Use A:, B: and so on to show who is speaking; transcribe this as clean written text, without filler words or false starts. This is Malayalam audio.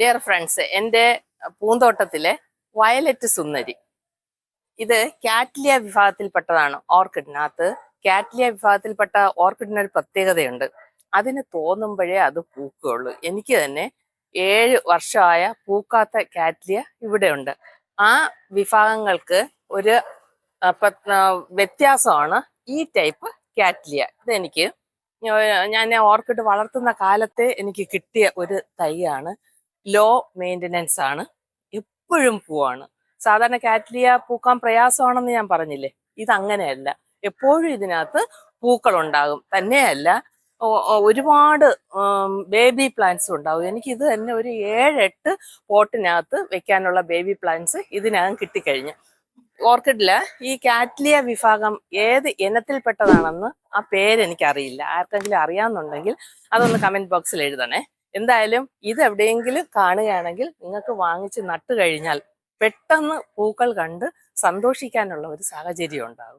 A: ഡിയർ ഫ്രണ്ട്സ്, എൻ്റെ പൂന്തോട്ടത്തിലെ വയലറ്റ് സുന്ദരി ഇത് കാറ്റ്ലിയ വിഭാഗത്തിൽപ്പെട്ടതാണ്. ഓർക്കിഡിനകത്ത് കാറ്റ്ലിയ വിഭാഗത്തിൽപ്പെട്ട ഓർക്കിഡിന് ഒരു പ്രത്യേകതയുണ്ട്. അതിന് തോന്നുമ്പോഴേ അത് പൂക്കുകയുള്ളൂ. എനിക്ക് തന്നെ 7 വർഷമായ പൂക്കാത്ത കാറ്റ്ലിയ ഇവിടെയുണ്ട്. ആ വിഭാഗങ്ങൾക്ക് ഒരു വ്യത്യാസമാണ് ഈ ടൈപ്പ് കാറ്റ്ലിയ. ഇതെനിക്ക് ഞാൻ ഓർക്കിഡ് വളർത്തുന്ന കാലത്തെ എനിക്ക് കിട്ടിയ ഒരു തൈയാണ്. ലോ മെയിൻ്റനൻസ് ആണ്, എപ്പോഴും പൂവാണ്. സാധാരണ കാറ്റ്ലിയ പൂക്കാൻ പ്രയാസമാണെന്ന് ഞാൻ പറഞ്ഞില്ലേ, ഇതങ്ങനെയല്ല. എപ്പോഴും ഇതിനകത്ത് പൂക്കളുണ്ടാകും. തന്നെയല്ല, ഒരുപാട് ബേബി പ്ലാന്റ്സും ഉണ്ടാകും. എനിക്കിത് തന്നെ ഒരു 7-8 പോട്ടിനകത്ത് വെക്കാനുള്ള ബേബി പ്ലാന്റ്സ് ഇതിനകം കിട്ടിക്കഴിഞ്ഞു. ഓർക്കിഡില് ഈ കാറ്റ്ലിയ വിഭാഗം ഏത് ഇനത്തിൽപ്പെട്ടതാണെന്ന് ആ പേരെനിക്കറിയില്ല. ആർക്കെങ്കിലും അറിയാമെന്നുണ്ടെങ്കിൽ അതൊന്ന് കമന്റ് ബോക്സിൽ എഴുതണേ. എന്തായാലും ഇത് എവിടെയെങ്കിലും കാണുകയാണെങ്കിൽ നിങ്ങൾക്ക് വാങ്ങിച്ച് നട്ടു കഴിഞ്ഞാൽ പെട്ടെന്ന് പൂക്കൾ കണ്ട് സന്തോഷിക്കാനുള്ള ഒരു സാഹചര്യം ഉണ്ടാകും.